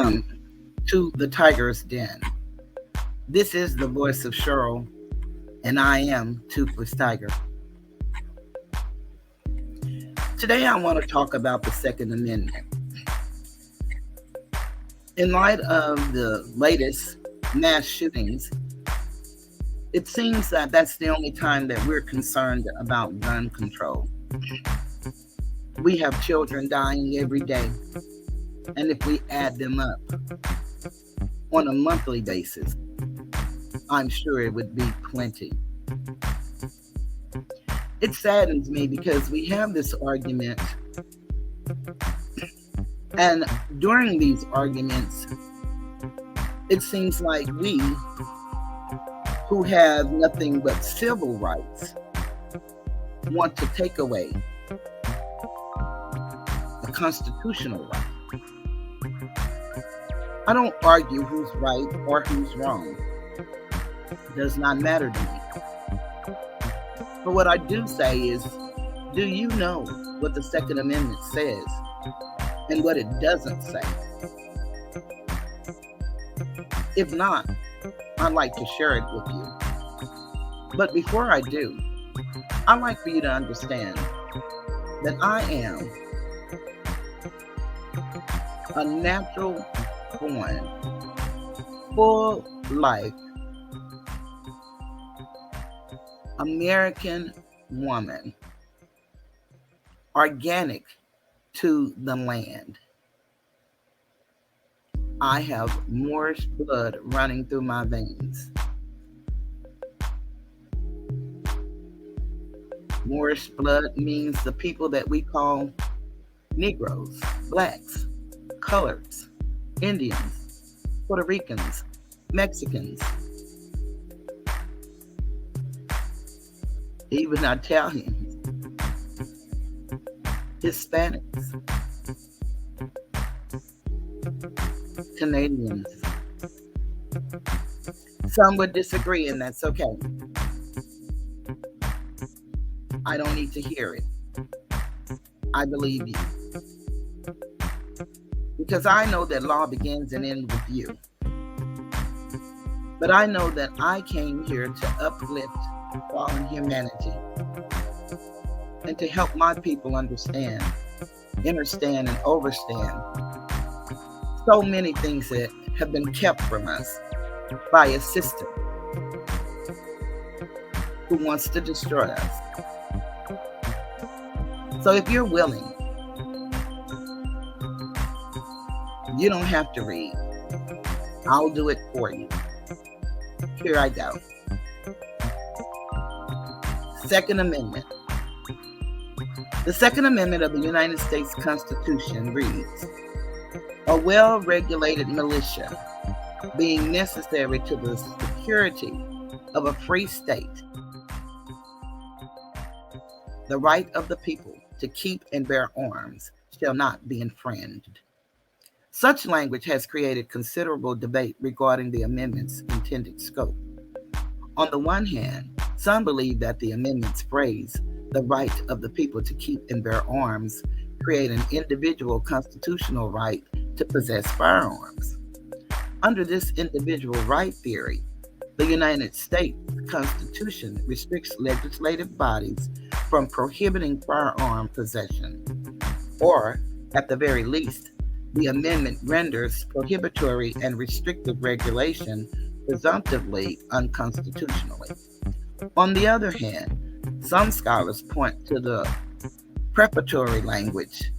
Welcome to the Tiger's Den. This is the voice of Cheryl, and I am Toothless Tiger. Today I want to talk about the Second Amendment. In light of the latest mass shootings, it seems that that's the only time that we're concerned about gun control. We have children dying every day, and if we add them up on a monthly basis, I'm sure it would be plenty. It saddens me because we have this argument, and during these arguments, it seems like we, who have nothing but civil rights, want to take away a constitutional right. I don't argue who's right or who's wrong. It does not matter to me. But what I do say is, do you know what the Second Amendment says and what it doesn't say? If not, I'd like to share it with you. But before I do, I'd like for you to understand that I am a natural born, full life American woman, organic to the land. I have Moorish blood running through my veins. Moorish blood means the people that we call Negroes, blacks, coloreds, Indians, Puerto Ricans, Mexicans, even Italians, Hispanics, Canadians. Some would disagree, and that's okay. I don't need to hear it. I believe you. Because I know that law begins and ends with you. But I know that I came here to uplift fallen humanity and to help my people understand, understand, and overstand so many things that have been kept from us by a system who wants to destroy us. So if you're willing, you don't have to read. I'll do it for you. Here I go. Second Amendment. The Second Amendment of the United States Constitution reads, "A well-regulated militia being necessary to the security of a free state, the right of the people to keep and bear arms shall not be infringed." Such language has created considerable debate regarding the amendment's intended scope. On the one hand, some believe that the amendment's phrase, "the right of the people to keep and bear arms," create an individual constitutional right to possess firearms. Under this individual right theory, the United States Constitution restricts legislative bodies from prohibiting firearm possession, or, at the very least, the amendment renders prohibitory and restrictive regulation presumptively unconstitutionally. On the other hand, some scholars point to the preparatory language,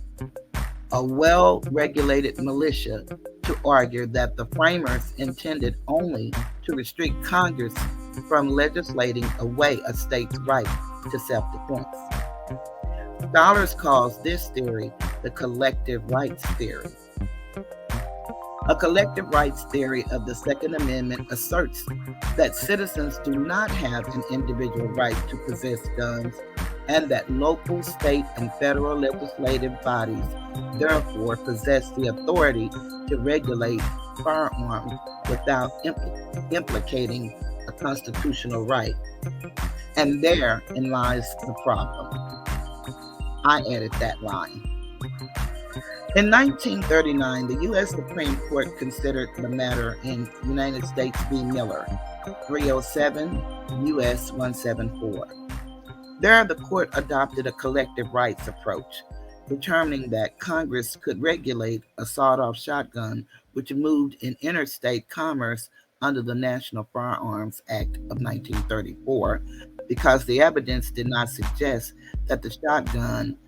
"a well-regulated militia," to argue that the framers intended only to restrict Congress from legislating away a state's right to self-defense. Scholars call this theory the collective rights theory. A collective rights theory of the Second Amendment asserts that citizens do not have an individual right to possess guns, and that local, state, and federal legislative bodies therefore possess the authority to regulate firearms without implicating a constitutional right. And therein lies the problem. I added that line. In 1939, the U.S. Supreme Court considered the matter in United States v. Miller, 307 U.S. 174. There, the court adopted a collective rights approach, determining that Congress could regulate a sawed-off shotgun which moved in interstate commerce under the National Firearms Act of 1934, because the evidence did not suggest that the shotgun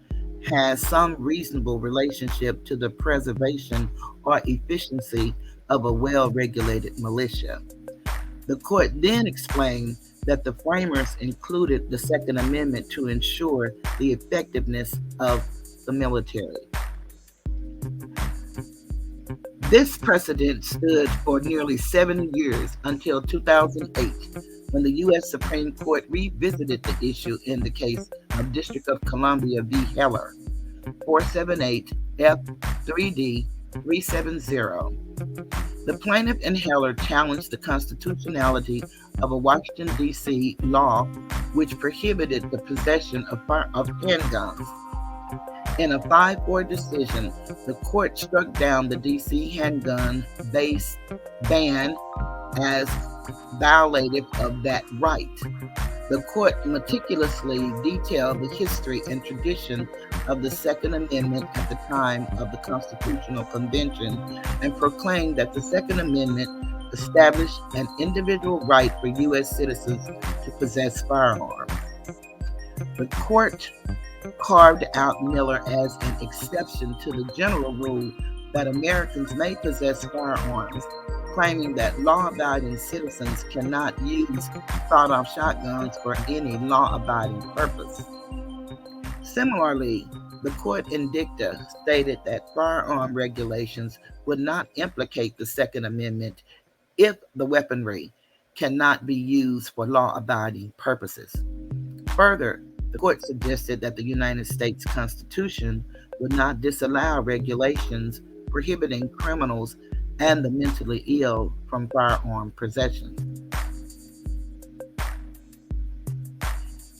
has some reasonable relationship to the preservation or efficiency of a well-regulated militia. The court then explained that the framers included the Second Amendment to ensure the effectiveness of the military. This precedent stood for nearly 70 years until 2008, when the U.S. Supreme Court revisited the issue in the case of District of Columbia v. Heller, 478 F3D 370. The plaintiff in Heller challenged the constitutionality of a Washington, D.C. law which prohibited the possession of handguns. In a 5-4 decision, the court struck down the D.C. handgun-based ban as violative of that right. The court meticulously detailed the history and tradition of the Second Amendment at the time of the Constitutional Convention and proclaimed that the Second Amendment established an individual right for U.S. citizens to possess firearms. The court carved out Miller as an exception to the general rule that Americans may possess firearms, claiming that law-abiding citizens cannot use sawed-off shotguns for any law-abiding purpose. Similarly, the court in dicta stated that firearm regulations would not implicate the Second Amendment if the weaponry cannot be used for law-abiding purposes. Further, the court suggested that the United States Constitution would not disallow regulations prohibiting criminals and the mentally ill from firearm possession.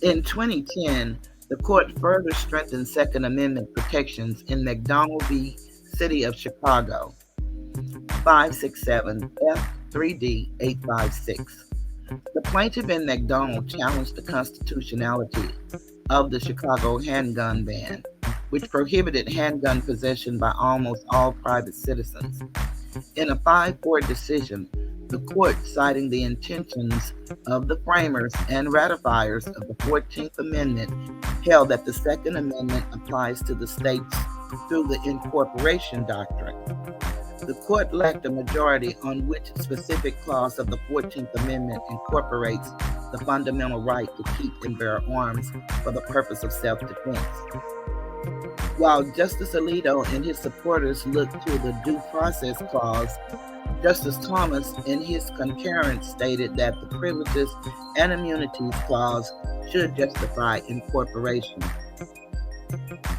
In 2010, the court further strengthened Second Amendment protections in McDonald v. City of Chicago, 567 F3D 856. The plaintiff in McDonald challenged the constitutionality of the Chicago handgun ban, which prohibited handgun possession by almost all private citizens. In a 5-4 decision, the court, citing the intentions of the framers and ratifiers of the 14th Amendment, held that the Second Amendment applies to the states through the incorporation doctrine. The court lacked a majority on which specific clause of the 14th Amendment incorporates the fundamental right to keep and bear arms for the purpose of self-defense. While Justice Alito and his supporters looked to the Due Process Clause, Justice Thomas, in his concurrence, stated that the Privileges and Immunities Clause should justify incorporation.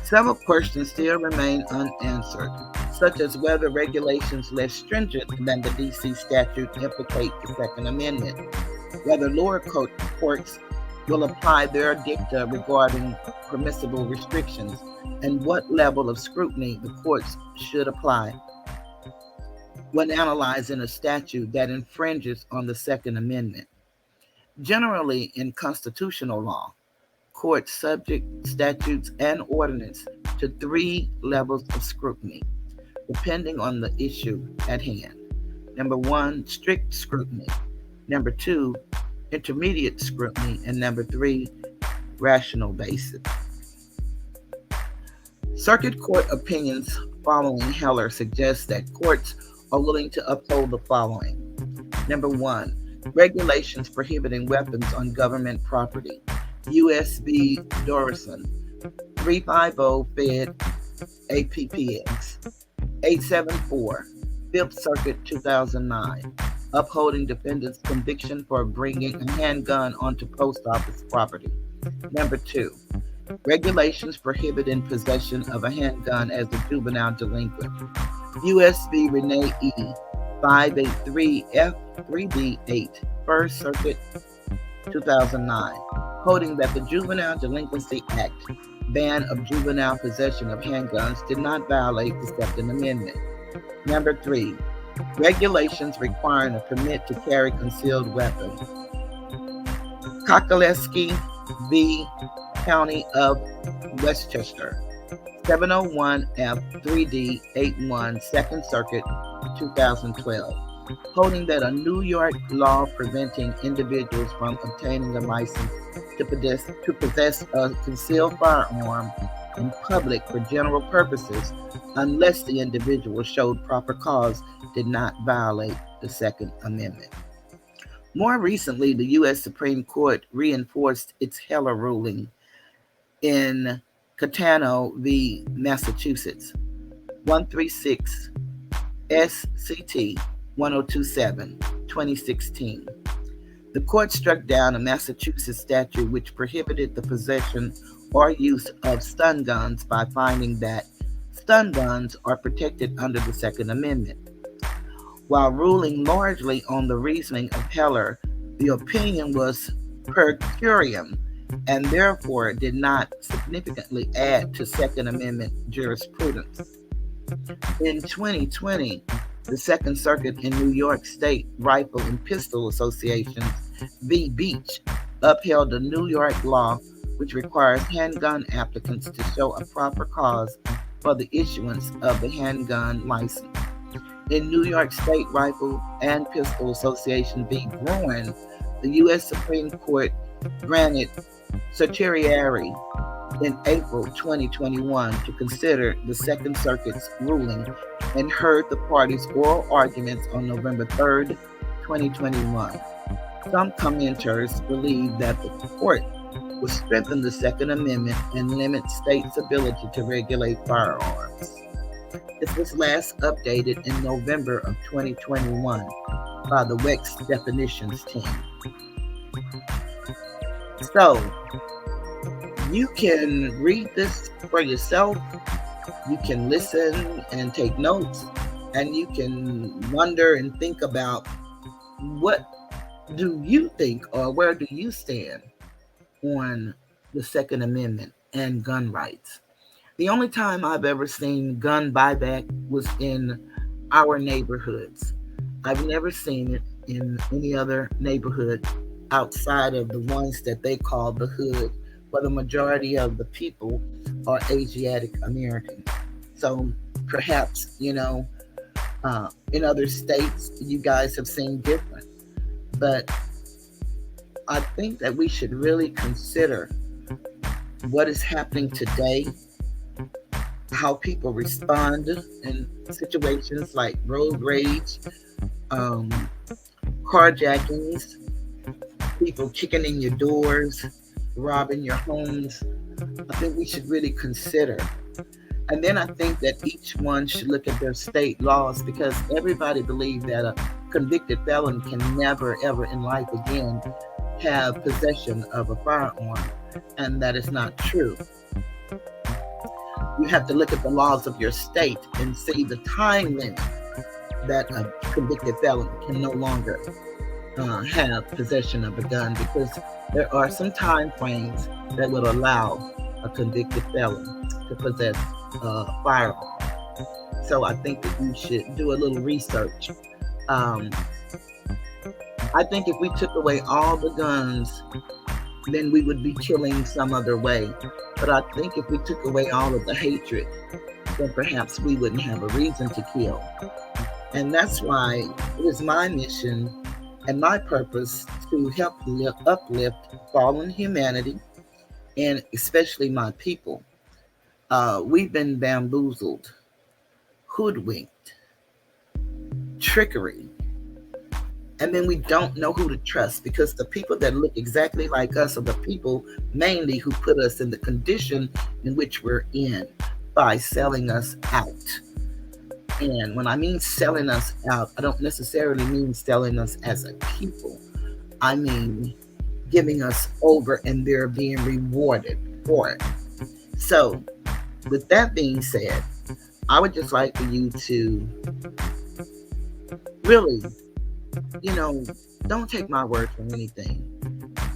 Several questions still remain unanswered, such as whether regulations less stringent than the D.C. statute implicate the Second Amendment, whether lower courts will apply their dicta regarding permissible restrictions, and what level of scrutiny the courts should apply when analyzing a statute that infringes on the Second Amendment. Generally, in constitutional law, courts subject statutes and ordinance to 3 levels of scrutiny, depending on the issue at hand. Number 1, strict scrutiny. Number 2, intermediate scrutiny. And number 3, rational basis. Circuit Court opinions following Heller suggest that courts are willing to uphold the following. Number 1, regulations prohibiting weapons on government property. U.S. v. Dorison, 350 Fed APPX, 874, 5th Circuit, 2009, upholding defendant's conviction for bringing a handgun onto post office property. Number 2, regulations prohibiting possession of a handgun as a juvenile delinquent. U.S. v. Renee E., 583 F3D 8, 1st Circuit, 2009, holding that the Juvenile Delinquency Act ban of juvenile possession of handguns did not violate the Second Amendment. Number 3, regulations requiring a permit to carry concealed weapons. Kokaleski v. County of Westchester, 701 F 3D 81, Second Circuit, 2012, holding that a New York law preventing individuals from obtaining a license to possess a concealed firearm in public for general purposes, unless the individual showed proper cause, did not violate the Second Amendment. More recently, the U.S. Supreme Court reinforced its Heller ruling in Catano v. Massachusetts, 136 SCT 1027, 2016. The court struck down a Massachusetts statute which prohibited the possession or use of stun guns by finding that stun guns are protected under the Second Amendment. While ruling largely on the reasoning of Heller, the opinion was per curiam and therefore did not significantly add to Second Amendment jurisprudence. In 2020, the Second Circuit in New York State Rifle and Pistol Association v. Beach upheld the New York law which requires handgun applicants to show a proper cause for the issuance of the handgun license. In New York State Rifle and Pistol Association v. Bruin, the U.S. Supreme Court granted certiorari in April 2021 to consider the Second Circuit's ruling and heard the parties' oral arguments on November 3rd, 2021. Some commenters believe that the court will strengthen the Second Amendment and limit states' ability to regulate firearms. This was last updated in November of 2021 by the WEX definitions team. So, you can read this for yourself, you can listen and take notes, and you can wonder and think about what do you think or where do you stand on the Second Amendment and gun rights. The only time I've ever seen gun buyback was in our neighborhoods. I've never seen it in any other neighborhood outside of the ones that they call the hood, where the majority of the people are Asiatic Americans. So perhaps, in other states, you guys have seen different. But I think that we should really consider what is happening today, how people respond in situations like road rage, carjackings, people kicking in your doors, robbing your homes. I think we should really consider. And then I think that each one should look at their state laws, because everybody believes that a convicted felon can never, ever in life again have possession of a firearm. And that is not true. You have to look at the laws of your state and see the time limit that a convicted felon can no longer have possession of a gun, because there are some time frames that would allow a convicted felon to possess a firearm. So I think that you should do a little research. I think if we took away all the guns, then we would be killing some other way. But I think if we took away all of the hatred, then perhaps we wouldn't have a reason to kill. And that's why it is my mission and my purpose to help uplift fallen humanity, and especially my people. We've been bamboozled, hoodwinked, trickery, and then we don't know who to trust, because the people that look exactly like us are the people mainly who put us in the condition in which we're in by selling us out. And when I mean selling us out, I don't necessarily mean selling us as a people. I mean giving us over and they're being rewarded for it. So with that being said, I would just like for you to really, don't take my word for anything.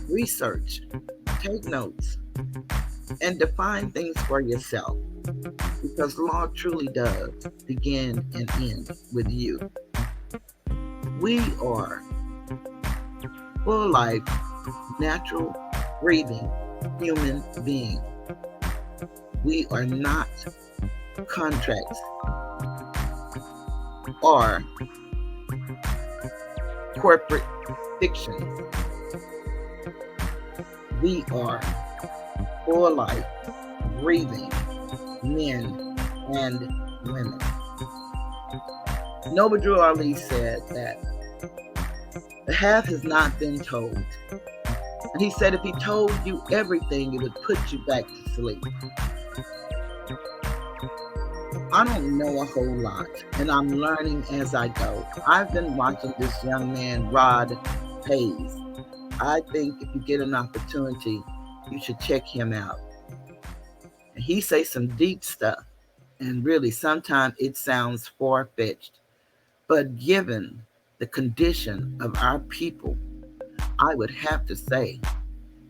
Research, take notes, and define things for yourself, because law truly does begin and end with you. We are full life, natural, breathing human beings. We are not contracts or corporate fictions. We are full life, breathing men and women. Noble Drew Ali said that the half has not been told. And he said if he told you everything, it would put you back to sleep. I don't know a whole lot, and I'm learning as I go. I've been watching this young man, Rod Hayes. I think if you get an opportunity, you should check him out. And he says some deep stuff, and really sometimes it sounds far-fetched. But given the condition of our people, I would have to say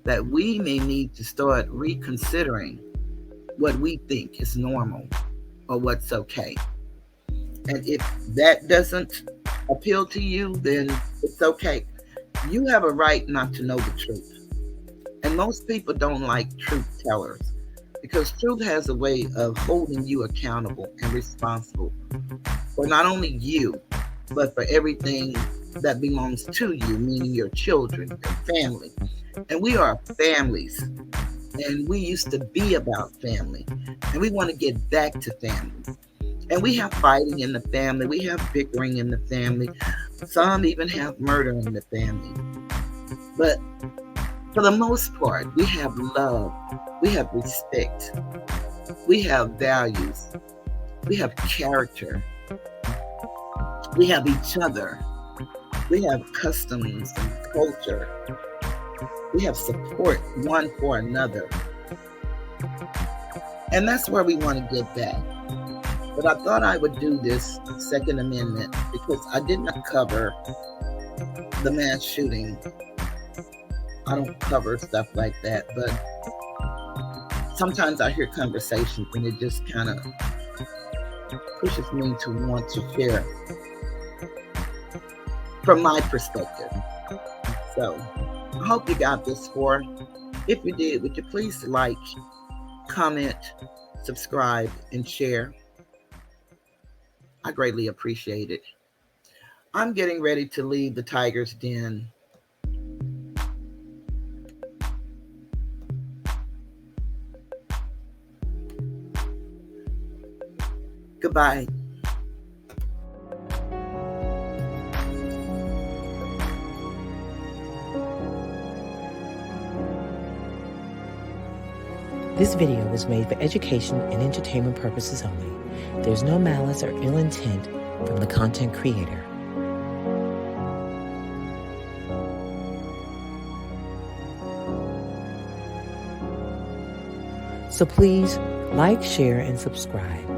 that we may need to start reconsidering what we think is normal or what's okay. And if that doesn't appeal to you, then it's okay. You have a right not to know the truth. And most people don't like truth tellers, because truth has a way of holding you accountable and responsible for not only you, but for everything that belongs to you, meaning your children, your family. And we are families, and we used to be about family, and we want to get back to family. And we have fighting in the family, we have bickering in the family, some even have murder in the family. But for the most part, we have love, we have respect, we have values, we have character, we have each other, we have customs and culture, we have support one for another. And that's where we want to get back. But I thought I would do this Second Amendment because I did not cover the mass shooting. I don't cover stuff like that, but sometimes I hear conversations and it just kind of pushes me to want to share from my perspective. So I hope you got this far. If you did, would you please like, comment, subscribe, and share? I greatly appreciate it. I'm getting ready to leave the tiger's den. Goodbye. This video was made for education and entertainment purposes only. There's no malice or ill intent from the content creator. So please like, share, and subscribe,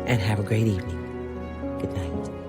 and have a great evening. Good night.